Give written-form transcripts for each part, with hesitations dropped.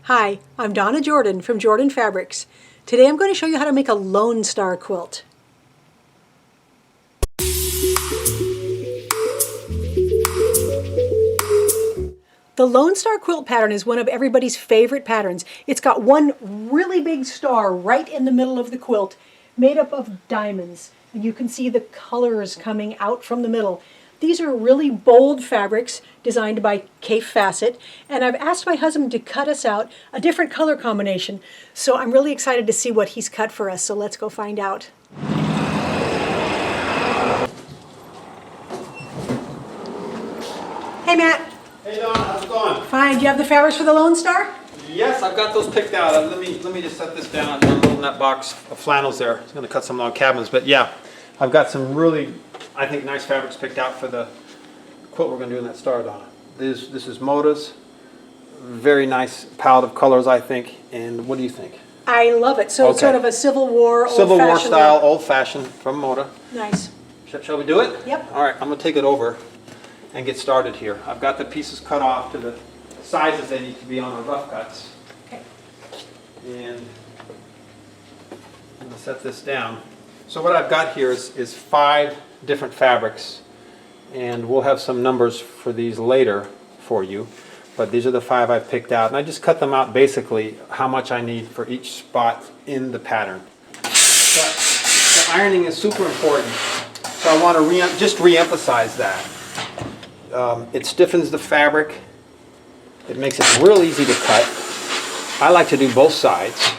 Hi, I'm Donna Jordan from Jordan Fabrics. Today I'm going to show you how to make a Lone Star quilt. The Lone Star quilt pattern is one of everybody's favorite patterns. It's got one really big star right in the middle of the quilt, made up of diamonds. And you can see the colors coming out from the middle. These are really bold fabrics designed by Kaffe Fassett, and I've asked my husband to cut us out a different color combination. So I'm really excited to see what he's cut for us, so let's go find out. Hey Matt. Hey Don, how's it going? Fine. Do you have the fabrics for the Lone Star? Yes, I've got those picked out. Let me just set this down. I'm holding that box of flannels there. I'm going to cut some log cabins, but yeah, I've got some really, I think, nice fabrics picked out for the quilt we're going to do in that star, Donna. This is Moda's. Very nice palette of colors, I think. And what do you think? I love it. So it's sort of a Civil War, Civil War old-fashioned style, old-fashioned from Moda. Nice. Shall we do it? Yep. All right, I'm going to take it over and get started here. I've got the pieces cut off to the sizes they need to be on the rough cuts. Okay. And I'm going to set this down. So what I've got here is 5 different fabrics, and we'll have some numbers for these later for you, but these are the 5 I've picked out, and I just cut them out basically how much I need for each spot in the pattern. But the ironing is super important, so I want to just re-emphasize that. It stiffens the fabric. It makes it real easy to cut. I like to do both sides.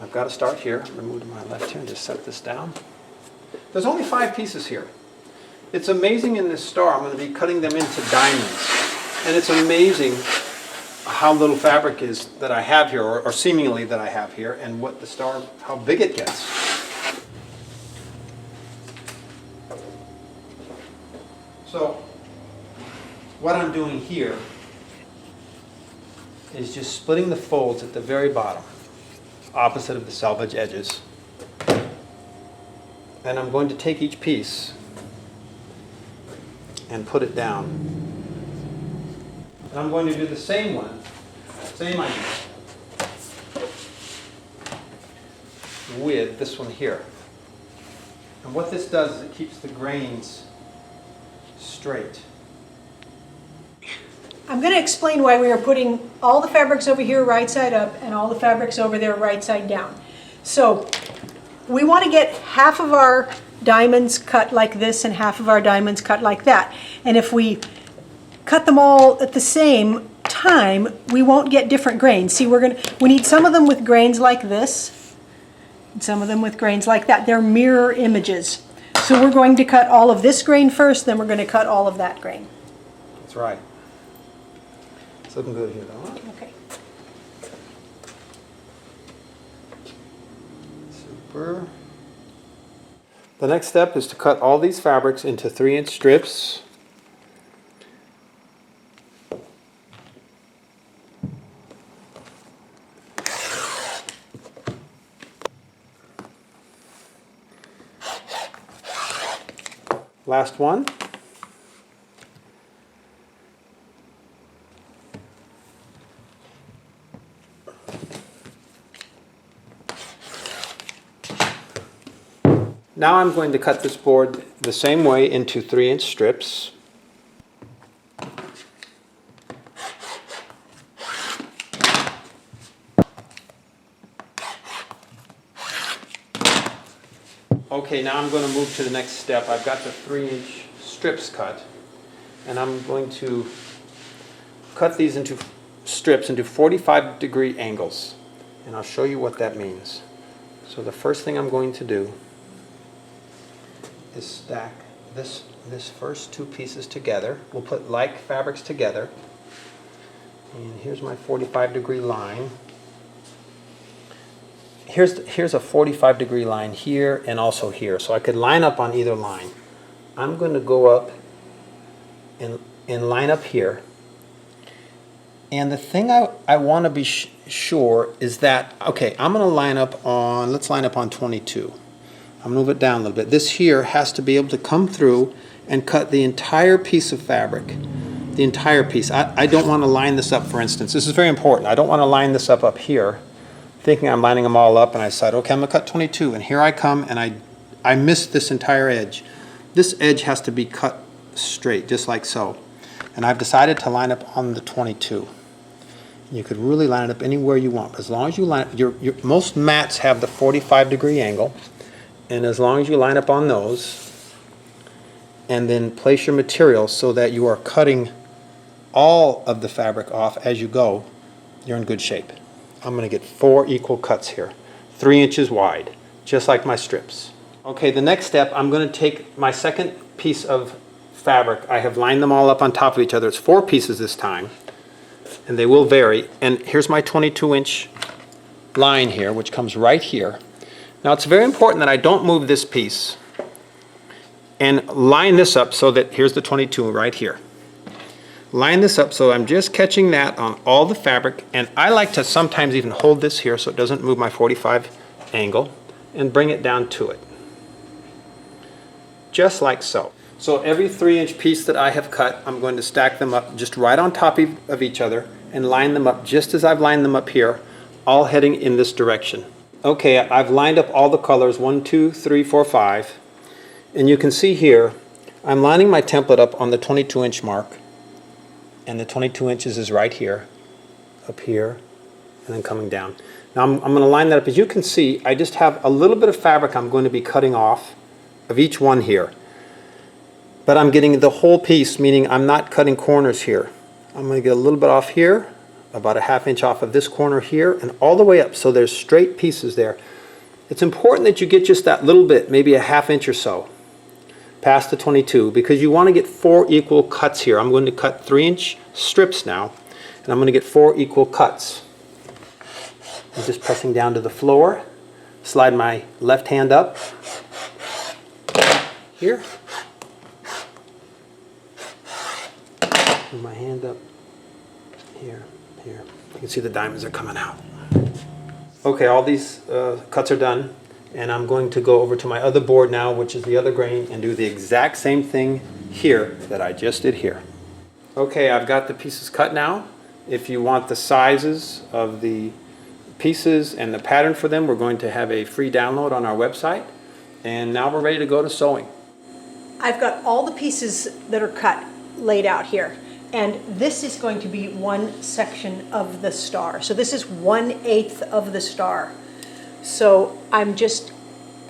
I've got to start here. Move to my left here and just set this down. There's only 5 pieces here. It's amazing in this star. I'm going to be cutting them into diamonds. And it's amazing how little fabric is that I have here, or seemingly that I have here, and what the star, how big it gets. So what I'm doing here is just splitting the folds at the very bottom, opposite of the selvage edges. And I'm going to take each piece and put it down. And I'm going to do the same one, same idea, with this one here. And what this does is it keeps the grains straight. I'm going to explain why we are putting all the fabrics over here right side up and all the fabrics over there right side down. So we want to get half of our diamonds cut like this and half of our diamonds cut like that. And if we cut them all at the same time, we won't get different grains. See, we need some of them with grains like this and some of them with grains like that. They're mirror images. So we're going to cut all of this grain first, then we're going to cut all of that grain. That's right. It's looking good here, though. Okay. Super. The next step is to cut all these fabrics into 3-inch strips. Last one. Now I'm going to cut this board the same way into 3-inch strips. Okay, now I'm going to move to the next step. I've got the 3-inch strips cut, and I'm going to cut these into strips into 45-degree angles, and I'll show you what that means. So the first thing I'm going to do is stack this first 2 pieces together. We'll put like fabrics together, and here's my 45-degree line. Here's a 45-degree line here and also here, so I could line up on either line. I'm going to go up and line up here. And the thing I want to be sure is that, okay, I'm going to line up on, let's line up on 22. I'll move it down a little bit. This here has to be able to come through and cut the entire piece of fabric. the entire piece. I don't want to line this up, for instance. This is very important. I don't want to line this up here, thinking I'm lining them all up, and I said, okay, I'm going to cut 22, and here I come, and I missed this entire edge. This edge has to be cut straight, just like so. And I've decided to line up on the 22. You could really line it up anywhere you want, but as long as you line it, most mats have the 45-degree angle, and as long as you line up on those, and then place your material so that you are cutting all of the fabric off as you go, you're in good shape. I'm going to get 4 equal cuts here, 3 inches wide, just like my strips. Okay, the next step, I'm going to take my second piece of fabric. I have lined them all up on top of each other. It's 4 pieces this time, and they will vary. And here's my 22-inch line here, which comes right here. Now it's very important that I don't move this piece and line this up so that, here's the 22 right here. Line this up so I'm just catching that on all the fabric, and I like to sometimes even hold this here so it doesn't move my 45 angle, and bring it down to it. Just like so. So every 3-inch piece that I have cut, I'm going to stack them up just right on top of each other and line them up just as I've lined them up here, all heading in this direction. Okay, I've lined up all the colors, 1, 2, 3, 4, 5. And you can see here, I'm lining my template up on the 22-inch mark, and the 22 inches is right here, up here, and then coming down. Now I'm going to line that up. As you can see, I just have a little bit of fabric I'm going to be cutting off of each one here. But I'm getting the whole piece, meaning I'm not cutting corners here. I'm going to get a little bit off here, about a 1/2 inch off of this corner here, and all the way up, so there's straight pieces there. It's important that you get just that little bit, maybe a 1/2 inch or so, past the 22, because you want to get 4 equal cuts here. I'm going to cut 3-inch strips now, and I'm going to get 4 equal cuts. I'm just pressing down to the floor, slide my left hand up here, move my hand up here, here. You can see the diamonds are coming out. Okay, all these cuts are done. And I'm going to go over to my other board now, which is the other grain, and do the exact same thing here that I just did here. Okay, I've got the pieces cut now. If you want the sizes of the pieces and the pattern for them, we're going to have a free download on our website. And now we're ready to go to sewing. I've got all the pieces that are cut laid out here. And this is going to be one section of the star. So this is 1/8 of the star. So I'm just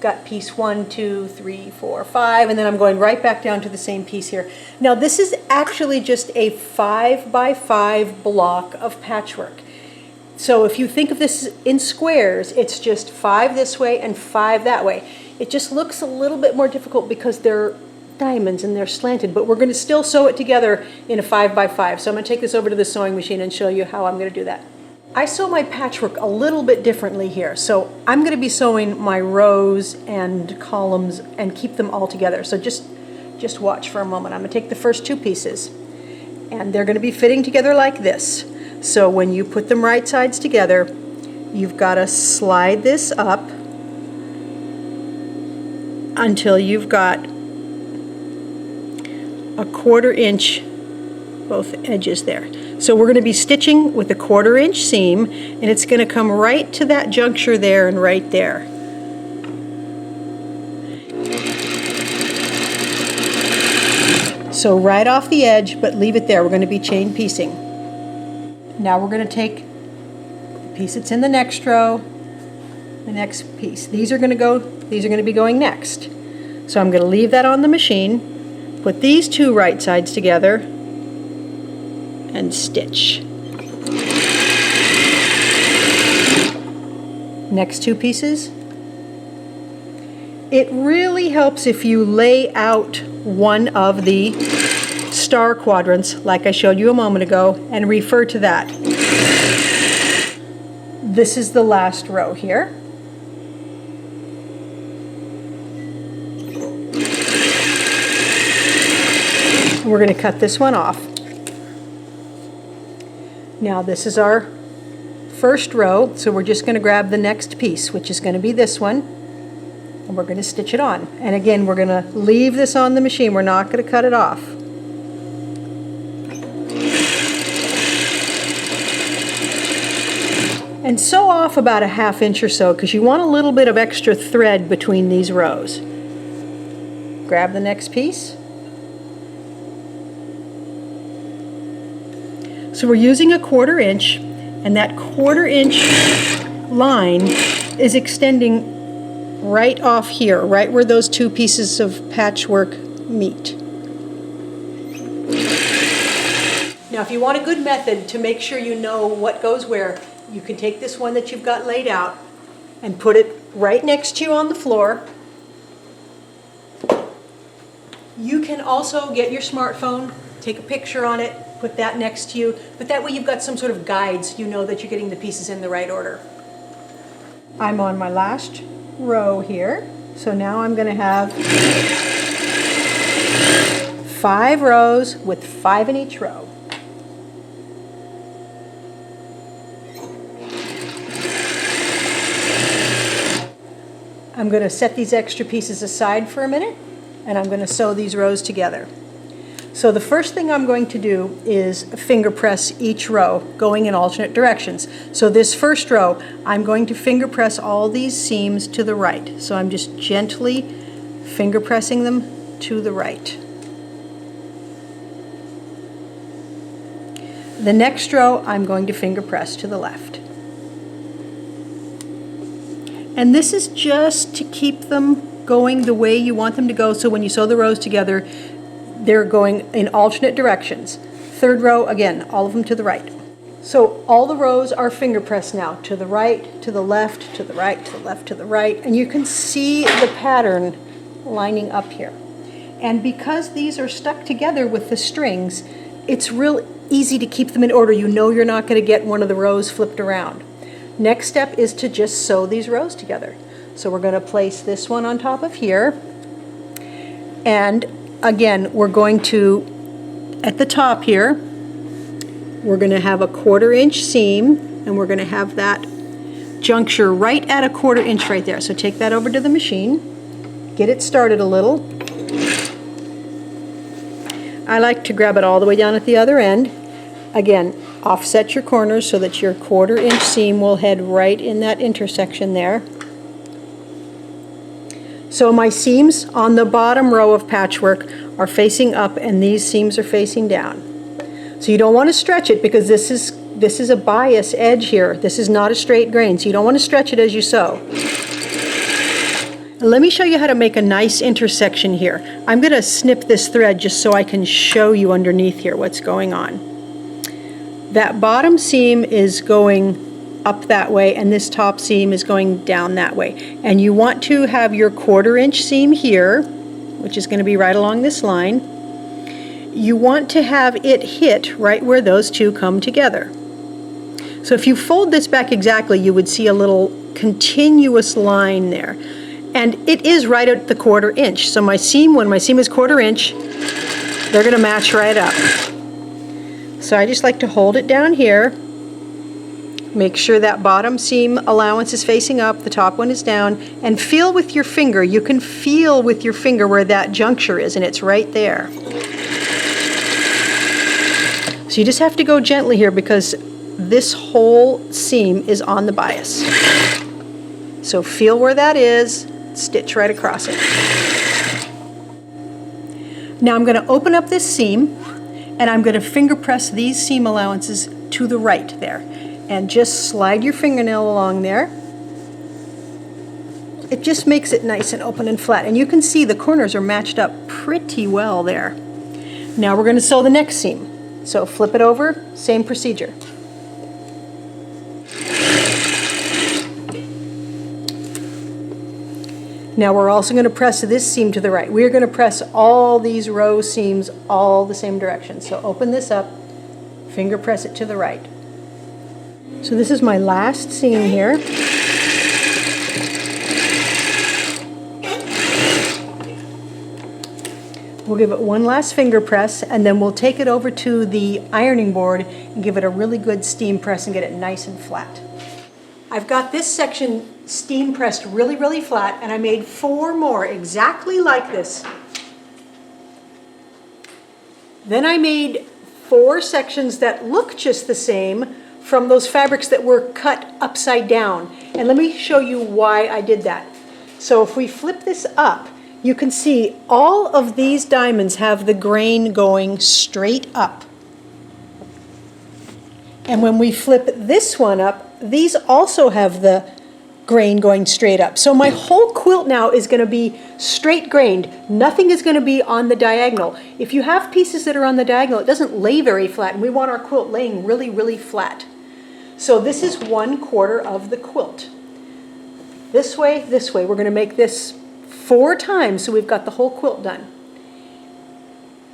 got piece 1, 2, 3, 4, 5, and then I'm going right back down to the same piece here. Now this is actually just a 5x5 block of patchwork. So if you think of this in squares, it's just 5 this way and 5 that way. It just looks a little bit more difficult because they're diamonds and they're slanted, but we're going to still sew it together in a 5x5. So I'm going to take this over to the sewing machine and show you how I'm going to do that. I sew my patchwork a little bit differently here. So I'm going to be sewing my rows and columns and keep them all together. So just watch for a moment. I'm going to take the first 2 pieces, and they're going to be fitting together like this. So when you put them right sides together, you've got to slide this up until you've got a 1/4 inch both edges there. So we're going to be stitching with a 1/4 inch seam, and it's going to come right to that juncture there and right there. So right off the edge, but leave it there. We're going to be chain piecing. Now we're going to take the piece that's in the next row, the next piece. These are going to be going next. So I'm going to leave that on the machine. Put these 2 right sides together and stitch. Next 2 pieces. It really helps if you lay out one of the star quadrants like I showed you a moment ago and refer to that. This is the last row here. We're going to cut this one off. Now this is our first row, so we're just going to grab the next piece, which is going to be this one, and we're going to stitch it on. And again, we're going to leave this on the machine. We're not going to cut it off. And sew off about a 1/2 inch or so because you want a little bit of extra thread between these rows. Grab the next piece. So we're using a 1/4 inch, and that 1/4 inch line is extending right off here, right where those two pieces of patchwork meet. Now, if you want a good method to make sure you know what goes where, you can take this one that you've got laid out and put it right next to you on the floor. You can also get your smartphone, take a picture on it, put that next to you, but that way you've got some sort of guides, you know that you're getting the pieces in the right order. I'm on my last row here, so now I'm going to have 5 rows with 5 in each row. I'm going to set these extra pieces aside for a minute, and I'm going to sew these rows together. So the first thing I'm going to do is finger press each row going in alternate directions. So this first row, I'm going to finger press all these seams to the right. So I'm just gently finger pressing them to the right. The next row, I'm going to finger press to the left. And this is just to keep them going the way you want them to go, so when you sew the rows together, they're going in alternate directions. Third row, again, all of them to the right. So all the rows are finger pressed now, to the right, to the left, to the right, to the left, to the right, and you can see the pattern lining up here. And because these are stuck together with the strings, it's real easy to keep them in order. You know you're not going to get one of the rows flipped around. Next step is to just sew these rows together. So we're going to place this one on top of here, and again, we're going to, at the top here, we're going to have a 1/4 inch seam, and we're going to have that juncture right at a 1/4 inch right there. So take that over to the machine, get it started a little. I like to grab it all the way down at the other end. Again, offset your corners so that your 1/4 inch seam will head right in that intersection there. So my seams on the bottom row of patchwork are facing up, and these seams are facing down. So you don't want to stretch it because this is a bias edge here. This is not a straight grain, so you don't want to stretch it as you sew. Let me show you how to make a nice intersection here. I'm going to snip this thread just so I can show you underneath here what's going on. That bottom seam is going up that way, and this top seam is going down that way. And you want to have your 1/4 inch seam here, which is going to be right along this line. You want to have it hit right where those two come together. So if you fold this back exactly, you would see a little continuous line there. And it is right at the 1/4 inch. So my seam, when my seam is 1/4 inch, they're going to match right up. So I just like to hold it down here. Make sure that bottom seam allowance is facing up, the top one is down, and feel with your finger. You can feel with your finger where that juncture is, and it's right there. So you just have to go gently here because this whole seam is on the bias. So feel where that is, stitch right across it. Now I'm going to open up this seam, and I'm going to finger press these seam allowances to the right there. And just slide your fingernail along there. It just makes it nice and open and flat. And you can see the corners are matched up pretty well there. Now we're going to sew the next seam. So flip it over, same procedure. Now we're also going to press this seam to the right. We're going to press all these row seams all the same direction. So open this up, finger press it to the right. So this is my last seam here. We'll give it one last finger press, and then we'll take it over to the ironing board and give it a really good steam press and get it nice and flat. I've got this section steam pressed really, really flat, and I made 4 more exactly like this. Then I made 4 sections that look just the same from those fabrics that were cut upside down. And let me show you why I did that. So if we flip this up, you can see all of these diamonds have the grain going straight up. And when we flip this one up, these also have the grain going straight up. So my whole quilt now is going to be straight grained. Nothing is going to be on the diagonal. If you have pieces that are on the diagonal, it doesn't lay very flat, and we want our quilt laying really, really flat. So this is 1/4 of the quilt. This way, we're going to make this 4 times so we've got the whole quilt done.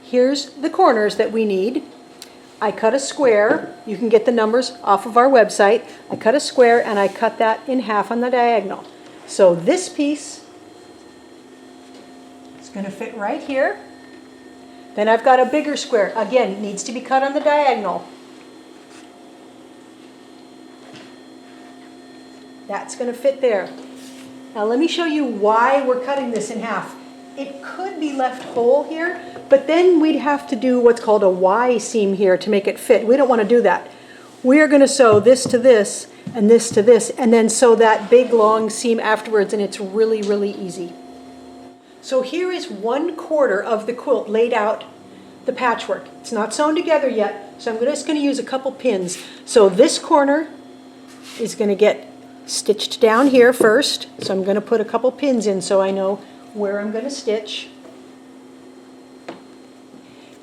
Here's the corners that we need. I cut a square. You can get the numbers off of our website. I cut a square and I cut that in half on the diagonal. So this piece is going to fit right here. Then I've got a bigger square. Again, it needs to be cut on the diagonal. That's going to fit there. Now let me show you why we're cutting this in half. It could be left whole here, but then we'd have to do what's called a Y seam here to make it fit. We don't want to do that. We are going to sew this to this, and then sew that big long seam afterwards, and it's really, really easy. So here is 1/4 of the quilt laid out, the patchwork. It's not sewn together yet, so I'm just going to use a couple pins. So this corner is going to get stitched down here first. So I'm going to put a couple pins in so I know where I'm going to stitch.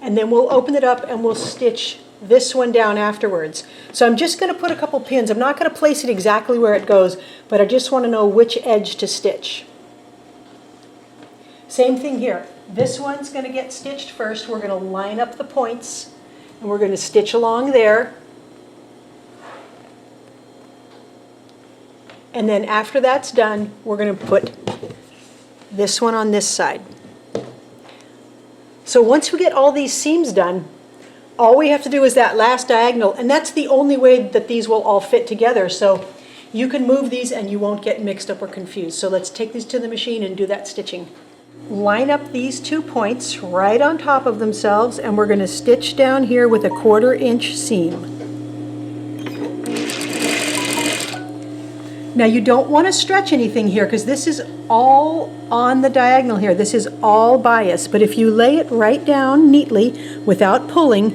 And then we'll open it up and we'll stitch this one down afterwards. So I'm just going to put a couple pins. I'm not going to place it exactly where it goes, but I just want to know which edge to stitch. Same thing here. This one's going to get stitched first. We're going to line up the points and we're going to stitch along there. And then after that's done, we're going to put this one on this side. So once we get all these seams done, all we have to do is that last diagonal, and that's the only way that these will all fit together. So you can move these and you won't get mixed up or confused. So let's take these to the machine and do that stitching. Line up these 2 points right on top of themselves, and we're going to stitch down here with a 1/4 inch seam. Now you don't want to stretch anything here because this is all on the diagonal here. This is all bias, but if you lay it right down neatly without pulling,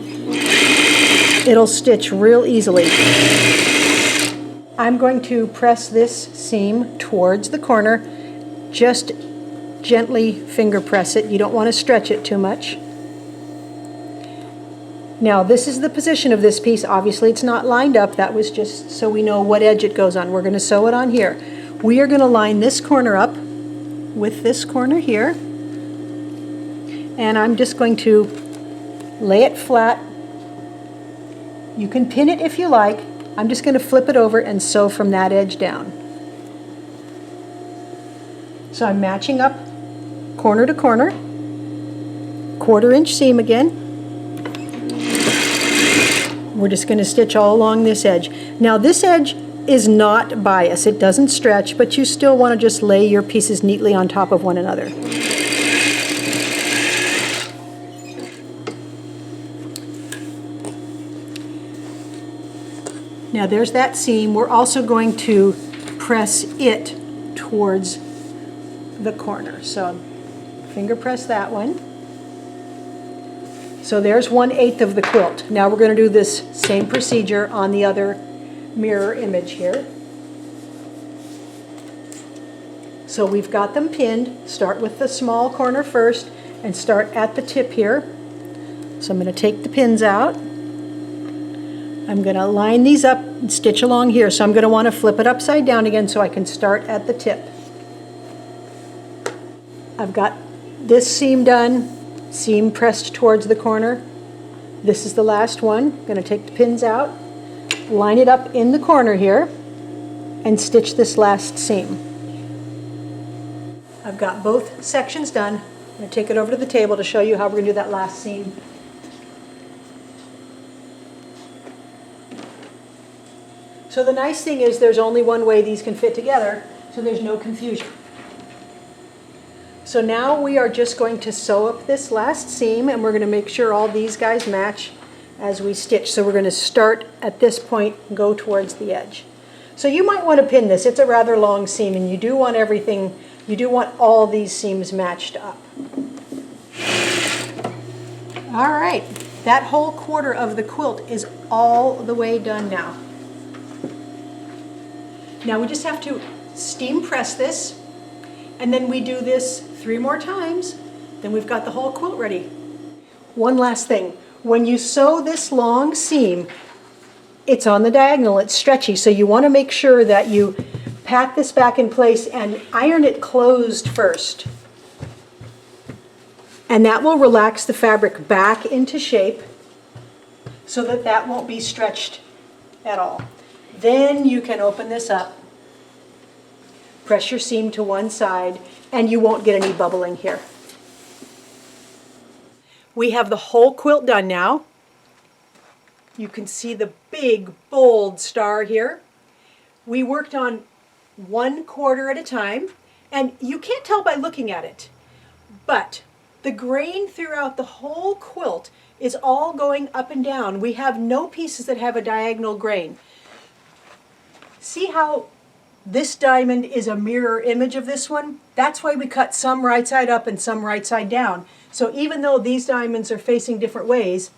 it'll stitch real easily. I'm going to press this seam towards the corner. Just gently finger press it. You don't want to stretch it too much. Now this is the position of this piece. Obviously it's not lined up. That was just so we know what edge it goes on. We're going to sew it on here. We are going to line this corner up with this corner here. And I'm just going to lay it flat. You can pin it if you like. I'm just going to flip it over and sew from that edge down. So I'm matching up corner to corner. 1/4 inch seam again. We're just going to stitch all along this edge. Now this edge is not bias. It doesn't stretch, but you still want to just lay your pieces neatly on top of one another. Now there's that seam. We're also going to press it towards the corner. So finger press that one. So there's 1/8 of the quilt. Now we're going to do this same procedure on the other mirror image here. So we've got them pinned. Start with the small corner first and start at the tip here. So I'm going to take the pins out. I'm going to line these up and stitch along here. So I'm going to want to flip it upside down again so I can start at the tip. I've got this seam done. Seam pressed towards the corner. This is the last one. I'm going to take the pins out, line it up in the corner here, and stitch this last seam. I've got both sections done. I'm going to take it over to the table to show you how we're going to do that last seam. So the nice thing is there's only one way these can fit together, so there's no confusion. So now we are just going to sew up this last seam, and we're going to make sure all these guys match. as we stitch. So we're going to start at this point and go towards the edge. So you might want to pin this. It's a rather long seam, and you do want everything, you do want all these seams matched up. All right, that whole quarter of the quilt is all the way done now. Now we just have to steam press this, and then we do this 3 more times, then we've got the whole quilt ready. One last thing, when you sew this long seam, it's on the diagonal, it's stretchy, so you want to make sure that you pat this back in place and iron it closed first. And that will relax the fabric back into shape so that that won't be stretched at all. Then you can open this up, press your seam to one side, and you won't get any bubbling here. We have the whole quilt done now. You can see the big, bold star here. We worked on 1/4 at a time, and you can't tell by looking at it, but the grain throughout the whole quilt is all going up and down. We have no pieces that have a diagonal grain. See how this diamond is a mirror image of this one? That's why we cut some right side up and some right side down. So even though these diamonds are facing different ways,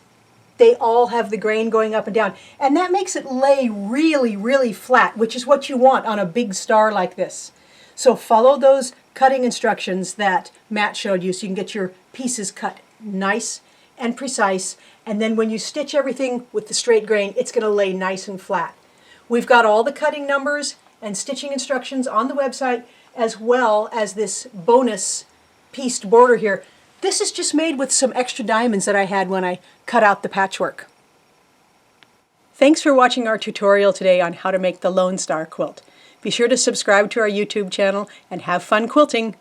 they all have the grain going up and down. And that makes it lay really, really flat, which is what you want on a big star like this. So follow those cutting instructions that Matt showed you so you can get your pieces cut nice and precise. And then when you stitch everything with the straight grain, it's going to lay nice and flat. We've got all the cutting numbers and stitching instructions on the website, as well as this bonus pieced border here. This is just made with some extra diamonds that I had when I cut out the patchwork. Thanks for watching our tutorial today on how to make the Lone Star quilt. Be sure to subscribe to our YouTube channel and have fun quilting!